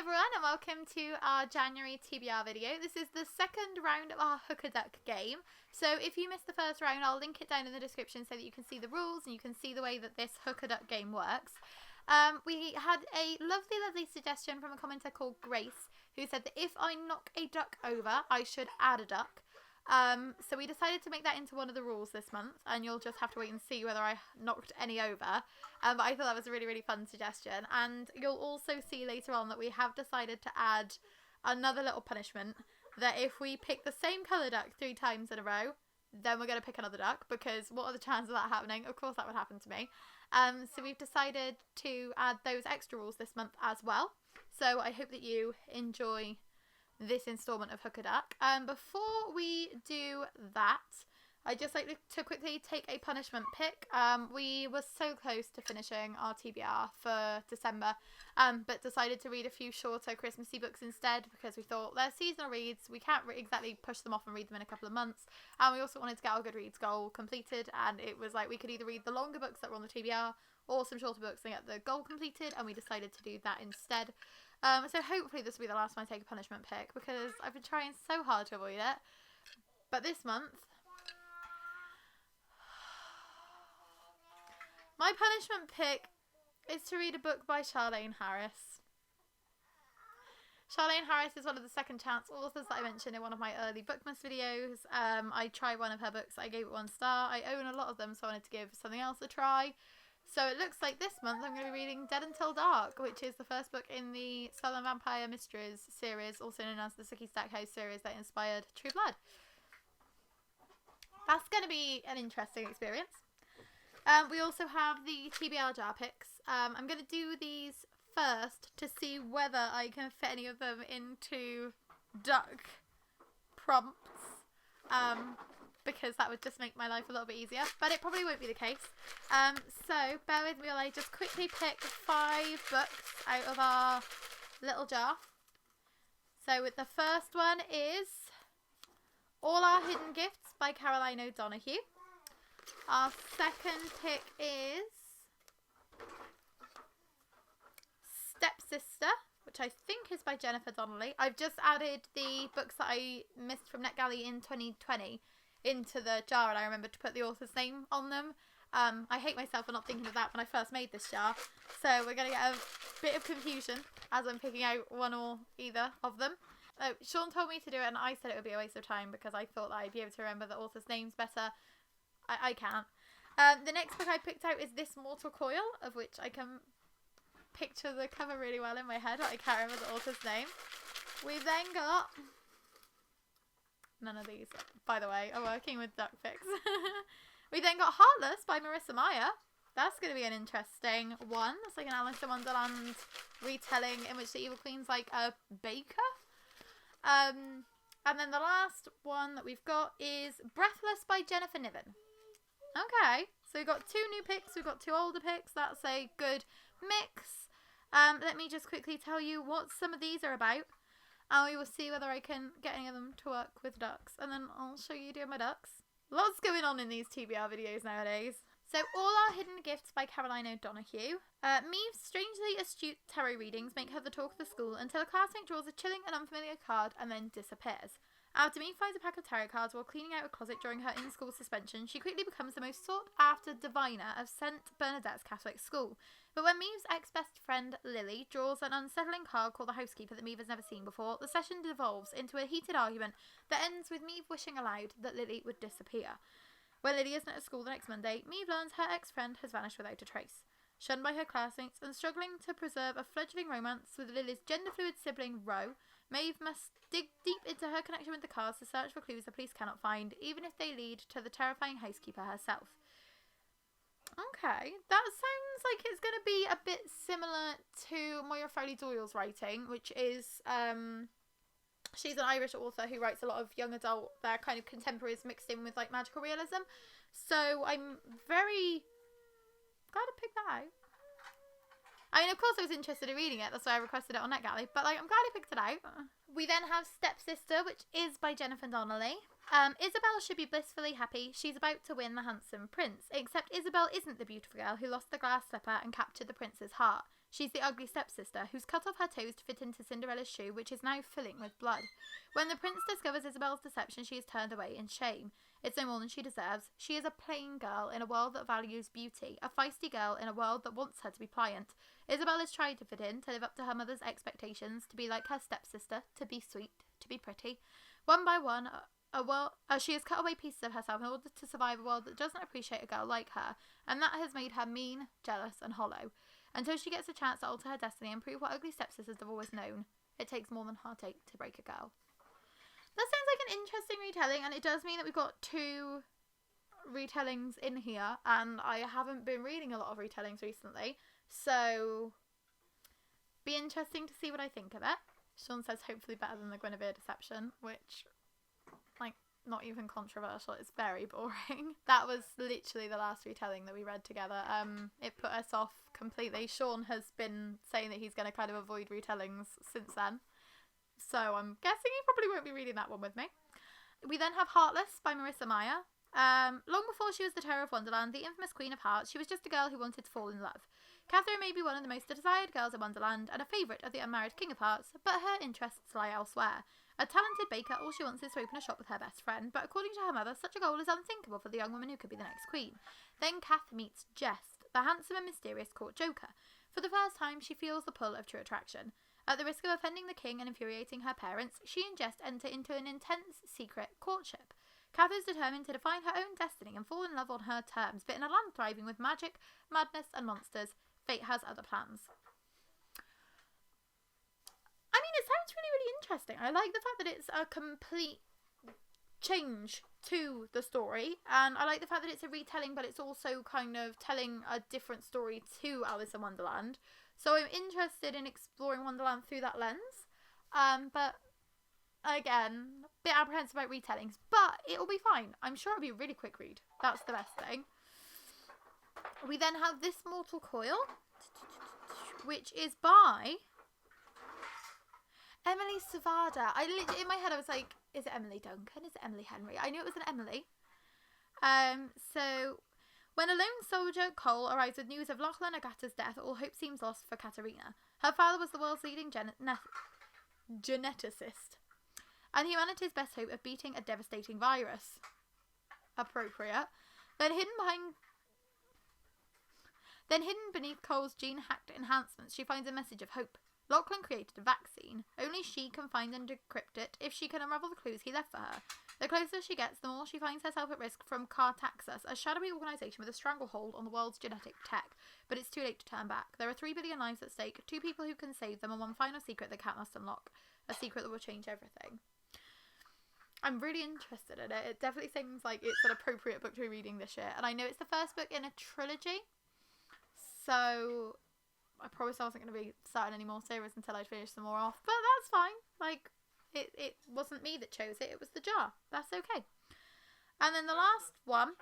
everyone, and welcome to our January TBR video. This is the second round of our Hook a Duck game. So if you missed the first round, I'll link it down in the description so that you can see the rules and you can see the way that this Hook a Duck game works. We had a lovely suggestion from a commenter called Grace, who said that if I knock a duck over, I should add a duck. So we decided to make that into one of the rules this month, and you'll just have to wait and see whether I knocked any over. But I thought that was a really fun suggestion, and you'll also see later on that we have decided to add another little punishment, that if we pick the same colour duck 3 times in a row, then we're going to pick another duck, because what are the chances of that happening? Of course that would happen to me. So we've decided to add those extra rules this month as well. So I hope that you enjoy this instalment of Hook a Duck. Before we do that, I'd just like to quickly take a punishment pick. We were so close to finishing our TBR for December, but decided to read a few shorter Christmassy books instead, because we thought they're seasonal reads, we can't exactly push them off and read them in a couple of months, and we also wanted to get our Goodreads goal completed, and it was like we could either read the longer books that were on the TBR or some shorter books and get the goal completed, and we decided to do that instead. So hopefully this will be the last time I take a punishment pick, because I've been trying so hard to avoid it. But this month, my punishment pick is to read a book by Charlaine Harris. Charlaine Harris is one of the second chance authors that I mentioned in one of my early Bookmas videos. I tried one of her books, I gave it 1 star. I own a lot of them, so I wanted to give something else a try. So it looks like this month I'm going to be reading Dead Until Dark, which is the first book in the Southern Vampire Mysteries series, also known as the Sookie Stackhouse series that inspired True Blood. That's going to be an interesting experience. We also have the TBR jar picks. I'm going to do these first to see whether I can fit any of them into duck prompts. Because that would just make my life a little bit easier, but it probably won't be the case. So bear with me while I just quickly pick 5 books out of our little jar. So the first one is All Our Hidden Gifts by Caroline O'Donoghue. Our second pick is Stepsister, which I think is by Jennifer Donnelly. I've just added the books that I missed from NetGalley in 2020 into the jar, and I remembered to put the author's name on them. I hate myself for not thinking of that when I first made this jar, so we're going to get a bit of confusion as I'm picking out one or either of them. Sean told me to do it, and I said it would be a waste of time because I thought that I'd be able to remember the author's names better. I can't. The next book I picked out is This Mortal Coil, of which I can picture the cover really well in my head, but I can't remember the author's name. We've then got... None of these, by the way, are working with duck picks. We then got Heartless by Marissa Meyer. That's going to be an interesting one. It's like an Alice in Wonderland retelling in which the Evil Queen's like a baker. And then the last one that we've got is Breathless by Jennifer Niven. Okay, so we've got 2 new picks, we've got 2 older picks. That's a good mix. Let me just quickly tell you what some of these are about. And we will see whether I can get any of them to work with ducks. And then I'll show you doing my ducks. Lots going on in these TBR videos nowadays. So All Our Hidden Gifts by Caroline O'Donoghue. Maeve's strangely astute tarot readings make her the talk of the school until a classmate draws a chilling and unfamiliar card and then disappears. After Maeve finds a pack of tarot cards while cleaning out a closet during her in-school suspension, she quickly becomes the most sought-after diviner of St. Bernadette's Catholic school. But when Maeve's ex-best friend Lily draws an unsettling card called the Housekeeper that Maeve has never seen before, the session devolves into a heated argument that ends with Maeve wishing aloud that Lily would disappear. When Lily isn't at school the next Monday, Maeve learns her ex-friend has vanished without a trace. Shunned by her classmates and struggling to preserve a fledgling romance with Lily's gender-fluid sibling Ro, Maeve must dig deep into her connection with the cards to search for clues the police cannot find, even if they lead to the terrifying housekeeper herself. Okay, that sounds like it's going to be a bit similar to Moira Fowley-Doyle's writing, which is, she's an Irish author who writes a lot of young adult, they're kind of contemporaries mixed in with like magical realism. So I'm very glad I picked that out. I mean, of course I was interested in reading it, that's why I requested it on NetGalley, but like, I'm glad I picked it out. We then have Stepsister, which is by Jennifer Donnelly. Isabel should be blissfully happy. She's about to win the handsome prince, except Isabel isn't the beautiful girl who lost the glass slipper and captured the prince's heart. She's the ugly stepsister who's cut off her toes to fit into Cinderella's shoe, which is now filling with blood. When the prince discovers Isabel's deception, she is turned away in shame. It's no more than she deserves. She is a plain girl in a world that values beauty, a feisty girl in a world that wants her to be pliant. Isabel has tried to fit in, to live up to her mother's expectations, to be like her stepsister, to be sweet, to be pretty. One by one, she has cut away pieces of herself in order to survive a world that doesn't appreciate a girl like her, and that has made her mean, jealous, and hollow. Until she gets a chance to alter her destiny and prove what ugly stepsisters have always known. It takes more than heartache to break a girl. That sounds like an interesting retelling, and it does mean that we've got 2 retellings in here, and I haven't been reading a lot of retellings recently, so be interesting to see what I think of it. Sean says hopefully better than the Guinevere Deception, which, like, not even controversial. It's very boring. That was literally the last retelling that we read together. It put us off completely. Sean has been saying that he's going to kind of avoid retellings since then, so I'm guessing he probably won't be reading that one with me. We then have Heartless by Marissa Meyer. Long before she was the terror of Wonderland, the infamous Queen of Hearts, she was just a girl who wanted to fall in love. Catherine may be one of the most desired girls in Wonderland and a favourite of the unmarried King of Hearts, but her interests lie elsewhere. A talented baker, all she wants is to open a shop with her best friend, but according to her mother, such a goal is unthinkable for the young woman who could be the next queen. Then Kath meets Jest, the handsome and mysterious court joker. For the first time, she feels the pull of true attraction. At the risk of offending the king and infuriating her parents, she and Jest enter into an intense, secret courtship. Kath is determined to define her own destiny and fall in love on her terms, but in a land thriving with magic, madness, and monsters, fate has other plans. I mean, it sounds really, really interesting. I like the fact that it's a complete change to the story, and I like the fact that it's a retelling, but it's also kind of telling a different story to Alice in Wonderland. So I'm interested in exploring Wonderland through that lens. But again, a bit apprehensive about retellings, but it'll be fine. I'm sure it'll be a really quick read. That's the best thing. We then have This Mortal Coil, which is by Emily Savada. In my head I was like, is it Emily Duncan? Is it Emily Henry? I knew it was an Emily. So when a lone soldier, Cole, arrives with news of Lachlan Agata's death, all hope seems lost for Katerina. Her father was the world's leading geneticist, and humanity's best hope of beating a devastating virus. Appropriate. Then hidden beneath Cole's gene-hacked enhancements, she finds a message of hope. Lachlan created a vaccine. Only she can find and decrypt it if she can unravel the clues he left for her. The closer she gets, the more she finds herself at risk from Cartaxus, a shadowy organisation with a stranglehold on the world's genetic tech. But it's too late to turn back. There are 3 billion lives at stake, 2 people who can save them, and one final secret the cat must unlock. A secret that will change everything. I'm really interested in it. It definitely seems like it's an appropriate book to be reading this year. And I know it's the first book in a trilogy, so I promised I wasn't going to be starting any more series until I'd finished some more off. But that's fine. Like, it wasn't me that chose it. It was the jar. That's okay. And then the last one.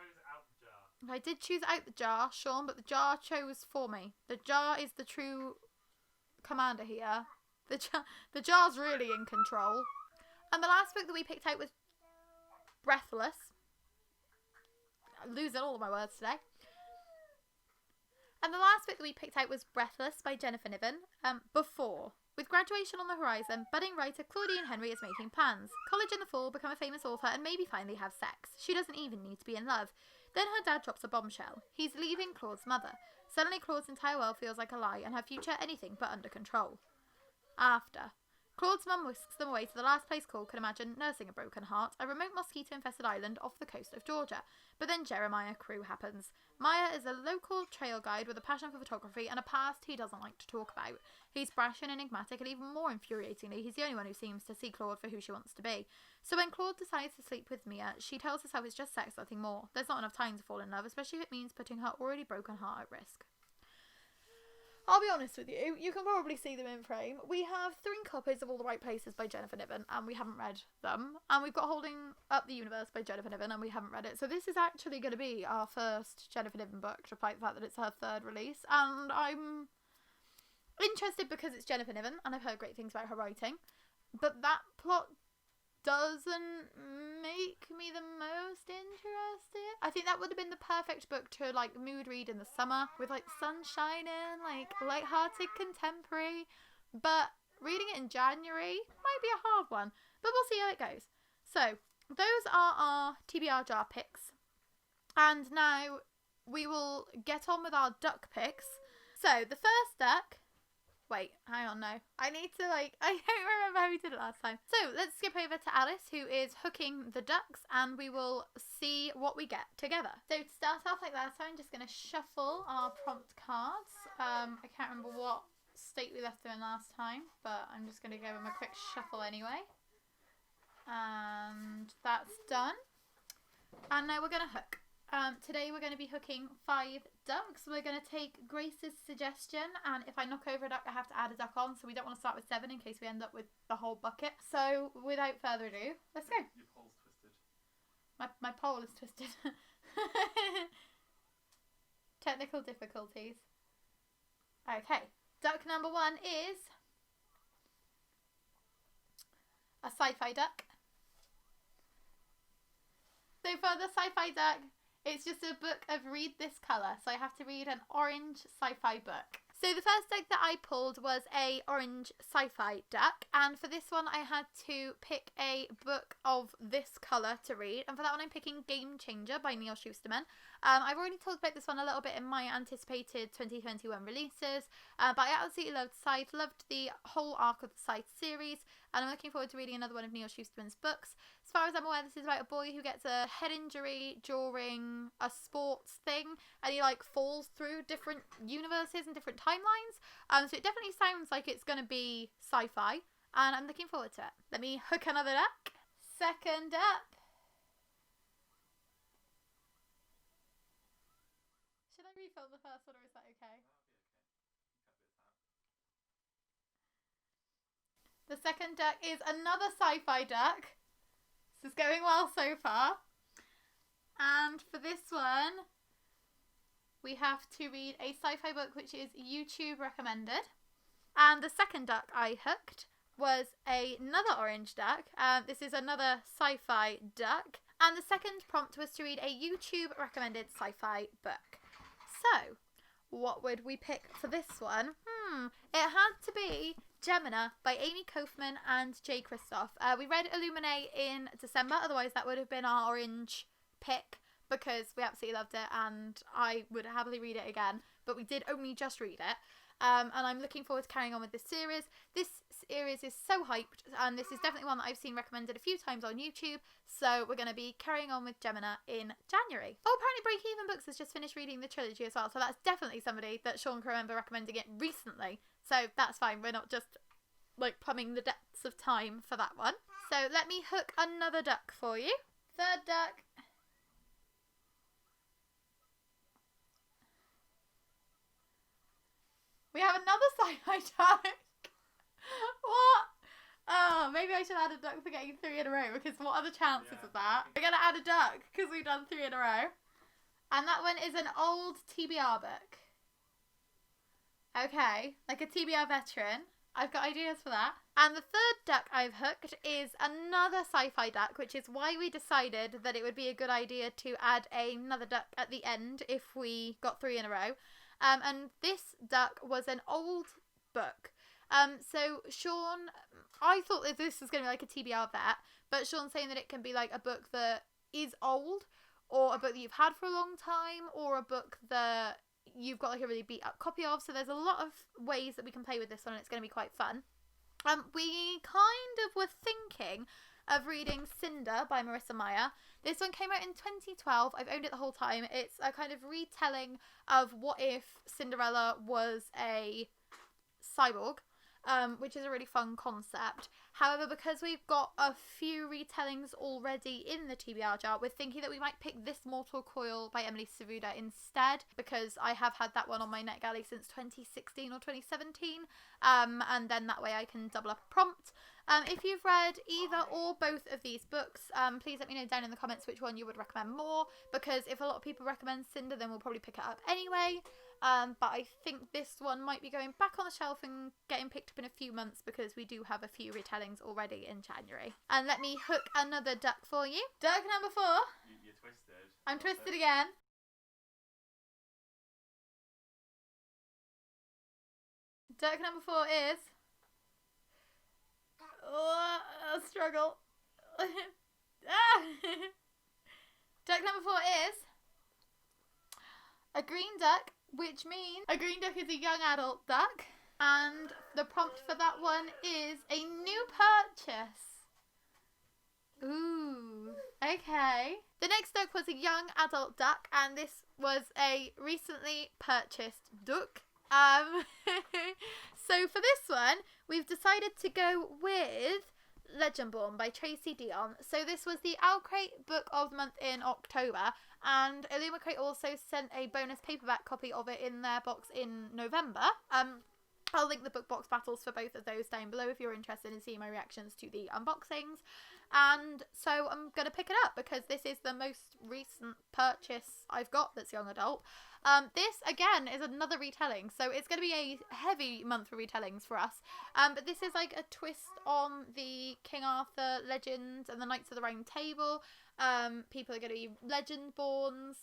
I did choose out the jar, Sean, but the jar chose for me. The jar is the true commander here. The jar's really in control. And the last book that we picked out was Breathless. I'm losing all of my words today. And the last book that we picked out was Breathless by Jennifer Niven. Before. With graduation on the horizon, budding writer Claudine Henry is making plans. College in the fall, become a famous author, and maybe finally have sex. She doesn't even need to be in love. Then her dad drops a bombshell. He's leaving Claude's mother. Suddenly Claude's entire world feels like a lie, and her future anything but under control. After. Claude's mum whisks them away to the last place Claude can imagine, nursing a broken heart, a remote mosquito-infested island off the coast of Georgia. But then Jeremiah Crew happens. Maya is a local trail guide with a passion for photography and a past he doesn't like to talk about. He's brash and enigmatic, and even more infuriatingly, he's the only one who seems to see Claude for who she wants to be. So when Claude decides to sleep with Mia, she tells herself it's just sex, nothing more. There's not enough time to fall in love, especially if it means putting her already broken heart at risk. I'll be honest with you, you can probably see them in frame. We have 3 copies of All the Right Places by Jennifer Niven, and we haven't read them. And we've got Holding Up the Universe by Jennifer Niven, and we haven't read it. So this is actually going to be our first Jennifer Niven book, despite the fact that it's her 3rd release. And I'm interested because it's Jennifer Niven, and I've heard great things about her writing. But that plot doesn't make me the most interested. I think that would have been the perfect book to like mood read in the summer with like sun shining, like light-hearted contemporary. But reading it in January might be a hard one, but we'll see how it goes. So those are our TBR jar picks, and now we will get on with our duck picks. So the first duck. Wait, hang on, no. I need to, I don't remember how we did it last time. So, let's skip over to Alice, who is hooking the ducks, and we will see what we get together. So, to start off like last time, I'm just going to shuffle our prompt cards. I can't remember what state we left them in last time, but I'm just going to give them a quick shuffle anyway. And that's done. And now we're going to hook. Today we're going to be hooking 5 ducks. We're going to take Grace's suggestion, and if I knock over a duck I have to add a duck on, so we don't want to start with 7 in case we end up with the whole bucket. So without further ado, let's go. Your pole's twisted. My pole is twisted. Technical difficulties. Okay, duck number 1 is a sci-fi duck. So for the sci-fi duck, it's just a book of read this colour, so I have to read an orange sci-fi book. So the first duck that I pulled was a orange sci-fi duck, and for this one I had to pick a book of this colour to read, and for that one I'm picking Game Changer by Neal Shusterman. I've already talked about this one a little bit in my anticipated 2021 releases, but I absolutely loved Scythe, loved the whole arc of the Scythe series, and I'm looking forward to reading another one of Neal Shusterman's books. As far as I'm aware, this is about a boy who gets a head injury during a sports thing, and he falls through different universes and different timelines. So it definitely sounds like it's going to be sci-fi, and I'm looking forward to it. Let me hook another duck. Second up. Should I refill the first one, or is that okay? The second duck is another sci-fi duck. This is going well so far. And for this one, we have to read a sci-fi book which is YouTube recommended. And the second duck I hooked was another orange duck. This is another sci-fi duck. And the second prompt was to read a YouTube recommended sci-fi book. So, what would we pick for this one? It had to be Gemina by Amy Kaufman and Jay Kristoff. We read Illuminae in December, otherwise that would have been our orange pick because we absolutely loved it and I would happily read it again, but we did only just read it. And I'm looking forward to carrying on with this series. This series is so hyped, and this is definitely one that I've seen recommended a few times on YouTube, so we're going to be carrying on with Gemina in January. Oh, apparently Break Even Books has just finished reading the trilogy as well, so that's definitely somebody that Sean can remember recommending it recently, so that's fine. We're not just plumbing the depths of time for that one. So let me hook another duck for you. Third duck. We have another sci-fi duck. What? Oh, maybe I should add a duck for getting 3 in a row, because what are the chances of that? We're going to add a duck because we've done 3 in a row. And that one is an old TBR book. Okay, like a TBR veteran. I've got ideas for that. And the third duck I've hooked is another sci-fi duck, which is why we decided that it would be a good idea to add another duck at the end if we got 3 in a row. And this duck was an old book. So Sean, I thought that this was going to be like a TBR vet, but Sean's saying that it can be like a book that is old, or a book that you've had for a long time, or a book that you've got like a really beat up copy of. So there's a lot of ways that we can play with this one, and it's going to be quite fun. We kind of were thinking of reading Cinder by Marissa Meyer. This one came out in 2012. I've owned it the whole time. It's a kind of retelling of what if Cinderella was a cyborg, which is a really fun concept. However, because we've got a few retellings already in the TBR jar, we're thinking that we might pick This Mortal Coil by Emily Savuda instead, because I have had that one on my NetGalley since 2016 or 2017, and then that way I can double up a prompt. If you've read either or both of these books, please let me know down in the comments which one you would recommend more, because if a lot of people recommend Cinder, then we'll probably pick it up anyway. But I think this one might be going back on the shelf and getting picked up in a few months because we do have a few retellings already in January. And let me hook another duck for you. Duck number 4. You're twisted. I'm twisted again. Duck number 4 is... Oh, a struggle. Duck number 4 is... a green duck, which means a green duck is a young adult duck. And the prompt for that one is a new purchase. Ooh, okay. The next duck was a young adult duck, and this was a recently purchased duck. So for this one, we've decided to go with Legendborn by Tracy Dion. So this was the Owlcrate Book of the Month in October, and Illumicrate also sent a bonus paperback copy of it in their box in November. I'll link the book box battles for both of those down below if you're interested in seeing my reactions to the unboxings. And so I'm going to pick it up because this is the most recent purchase I've got that's young adult. This, again, is another retelling, so it's going to be a heavy month for retellings for us. But this is like a twist on the King Arthur legends and the Knights of the Round Table. People are going to be Legendborns.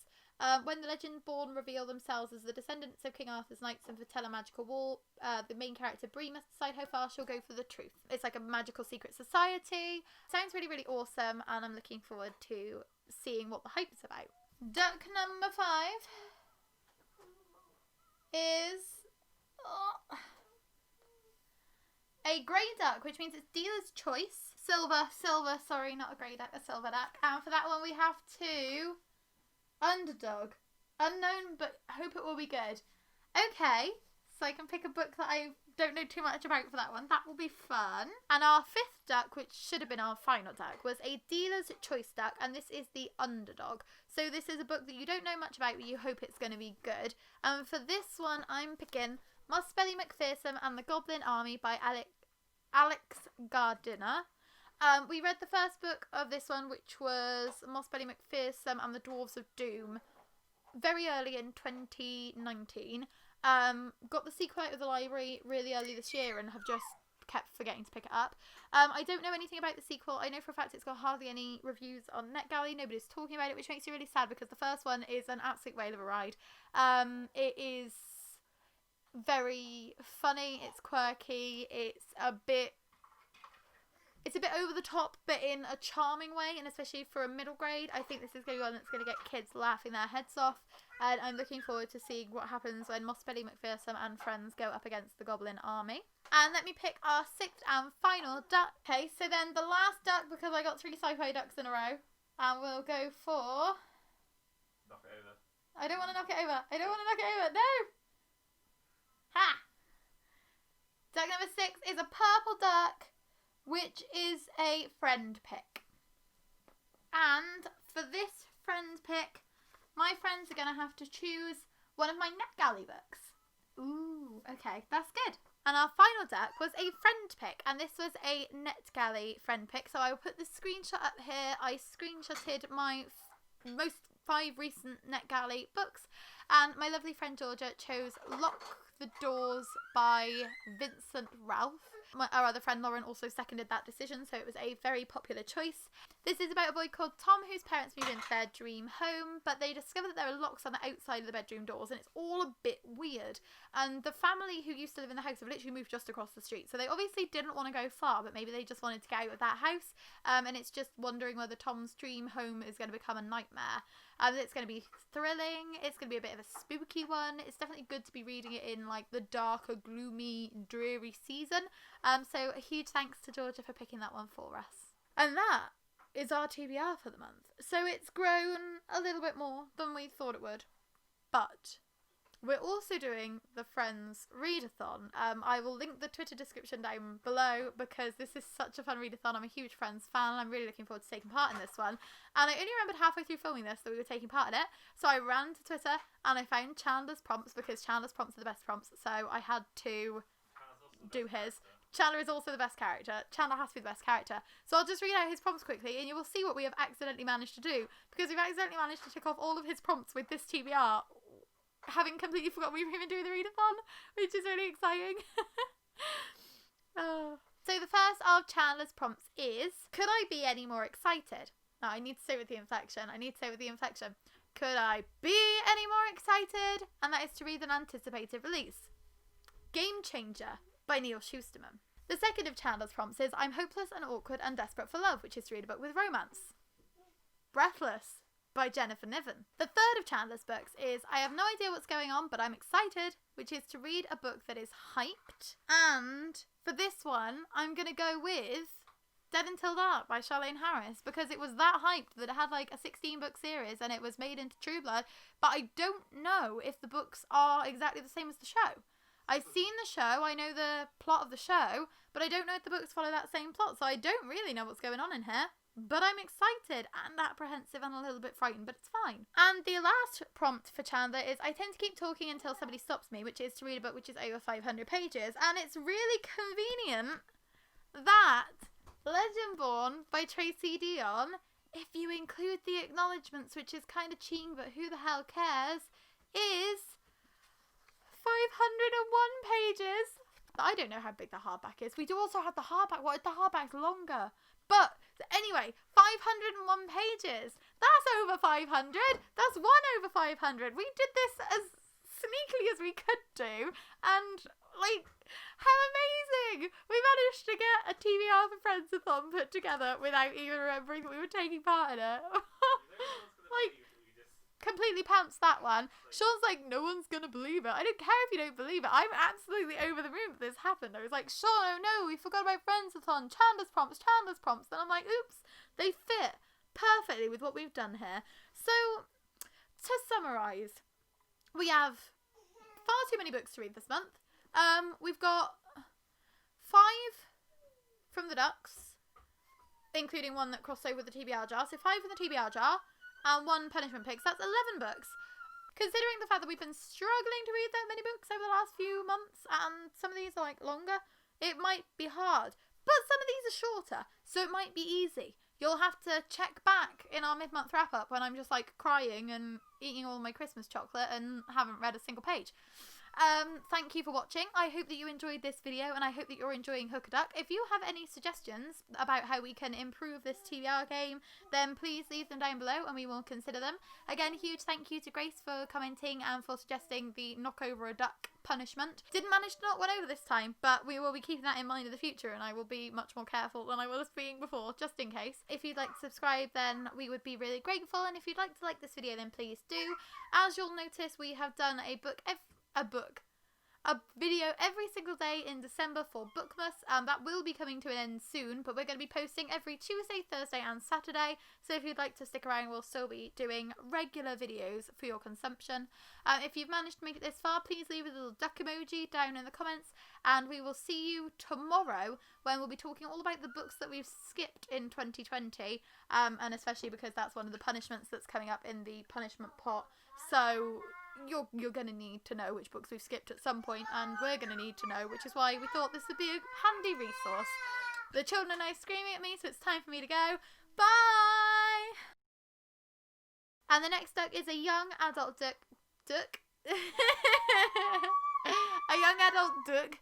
When the Legendborn reveal themselves as the descendants of King Arthur's knights and foretell a magical war, the main character Bree must decide how far she'll go for the truth. It's like a magical secret society. Sounds really, really awesome, and I'm looking forward to seeing what the hype is about. Duck number 5 is a grey duck, which means it's dealer's choice. Silver, sorry, not a grey duck, a silver duck. And for that one we have 2... Underdog. Unknown, but hope it will be good. Okay, so I can pick a book that I don't know too much about for that one. That will be fun. And our 5th duck, which should have been our final duck, was a dealer's choice duck, and this is the Underdog. So this is a book that you don't know much about, but you hope it's going to be good. And for this one, I'm picking Mossbelly McPherson and the Goblin Army by Alex Gardiner. We read the first book of this one, which was Mossbelly McPherson and the Dwarves of Doom, very early in 2019. Got the sequel out of the library really early this year and have just kept forgetting to pick it up. I don't know anything about the sequel. I know for a fact it's got hardly any reviews on NetGalley. Nobody's talking about it, which makes me really sad because the first one is an absolute whale of a ride. It is very funny, it's quirky, it's a bit over the top, but in a charming way, and especially for a middle grade, I think this is going to be one that's going to get kids laughing their heads off, and I'm looking forward to seeing what happens when Mossbelly McPherson and friends go up against the Goblin Army. And let me pick our 6th and final duck. Okay, so then the last duck, because I got 3 sci-fi ducks in a row, and we'll go for... Knock it over. I don't want to knock it over. I don't want to knock it over. No! Ha! Duck number 6 is a purple duck, which is a friend pick. And for this friend pick, my friends are going to have to choose one of my NetGalley books. Ooh, okay, that's good. And our final duck was a friend pick, and this was a NetGalley friend pick. So I will put the screenshot up here. I screenshotted my most 5 recent NetGalley books, and my lovely friend Georgia chose Lock the Doors by Vincent Ralph. Our other friend Lauren also seconded that decision, so it was a very popular choice. This is about a boy called Tom whose parents move into their dream home, but they discover that there are locks on the outside of the bedroom doors, and it's all a bit weird. And the family who used to live in the house have literally moved just across the street, so they obviously didn't want to go far, but maybe they just wanted to get out of that house. And it's just wondering whether Tom's dream home is going to become a nightmare. It's going to be thrilling. It's going to be a bit of a spooky one. It's definitely good to be reading it in like the darker, gloomy, dreary season. So a huge thanks to Georgia for picking that one for us. And that is our TBR for the month. So it's grown a little bit more than we thought it would. But we're also doing the Friends Readathon. I will link the Twitter description down below because this is such a fun readathon. I'm a huge Friends fan and I'm really looking forward to taking part in this one. And I only remembered halfway through filming this that we were taking part in it. So I ran to Twitter and I found Chandler's prompts because Chandler's prompts are the best prompts. So I had to do his. Chandler is also the best character. Chandler has to be the best character. So I'll just read out his prompts quickly and you will see what we have accidentally managed to do. Because we've accidentally managed to tick off all of his prompts with this TBR having completely forgotten we were even doing the readathon, which is really exciting. So the first of Chandler's prompts is, could I be any more excited? No, I need to say with the inflection. Could I be any more excited? And that is to read an anticipated release. Game Changer by Neil Shusterman. The second of Chandler's prompts is, I'm hopeless and awkward and desperate for love, which is to read a book with romance. Breathless by Jennifer Niven. The third of Chandler's books is, I have no idea what's going on, but I'm excited, which is to read a book that is hyped. And for this one, I'm going to go with Dead Until Dark by Charlaine Harris, because it was that hyped that it had like a 16-book series and it was made into True Blood, but I don't know if the books are exactly the same as the show. I've seen the show, I know the plot of the show, but I don't know if the books follow that same plot, so I don't really know what's going on in here. But I'm excited and apprehensive and a little bit frightened, but it's fine. And the last prompt for Chandler is, I tend to keep talking until somebody stops me, which is to read a book which is over 500 pages. And it's really convenient that Legendborn by Tracy Deonn, if you include the acknowledgements, which is kind of cheating, but who the hell cares, is 501 pages. I don't know how big the hardback is. We do also have the hardback. What if the hardback's longer? But anyway, 501 pages. That's over 500. That's 1 over 500. We did this as sneakily as we could do. And, like, how amazing. We managed to get a TBR for Friends-a-thon put together without even remembering that we were taking part in it. Like, completely pounced that one. Sean's like, no one's gonna believe it. I don't care if you don't believe it. I'm absolutely over the moon that this happened. I was like, Sean, oh no, we forgot about Friends-a-thon. Chandler's prompts. And I'm like, oops, they fit perfectly with what we've done here. So, to summarise, we have far too many books to read this month. We've got 5 from the Ducks, including one that crossed over the TBR jar. So 5 from the TBR jar. And 1 punishment pick, so that's 11 books. Considering the fact that we've been struggling to read that many books over the last few months, and some of these are like longer, it might be hard. But some of these are shorter, so it might be easy. You'll have to check back in our mid-month wrap-up when I'm just like crying and eating all my Christmas chocolate and haven't read a single page. Thank you for watching. I hope that you enjoyed this video and I hope that you're enjoying Hook-a-Duck. If you have any suggestions about how we can improve this TBR game, then please leave them down below and we will consider them. Again, huge thank you to Grace for commenting and for suggesting the knock over a duck punishment. Didn't manage to knock one over this time, but we will be keeping that in mind in the future and I will be much more careful than I was being before, just in case. If you'd like to subscribe, then we would be really grateful, and if you'd like to like this video, then please do. As you'll notice, we have done a video every single day in December for Bookmas, and that will be coming to an end soon, but we're going to be posting every Tuesday, Thursday and Saturday, so if you'd like to stick around, we'll still be doing regular videos for your consumption. If you've managed to make it this far, please leave a little duck emoji down in the comments, and we will see you tomorrow when we'll be talking all about the books that we've skipped in 2020, and especially because that's one of the punishments that's coming up in the punishment pot, so you're going to need to know which books we've skipped at some point, and we're going to need to know, which is why we thought this would be a handy resource. The children are now screaming at me, so it's time for me to go. Bye! And the next duck is a young adult duck. A young adult duck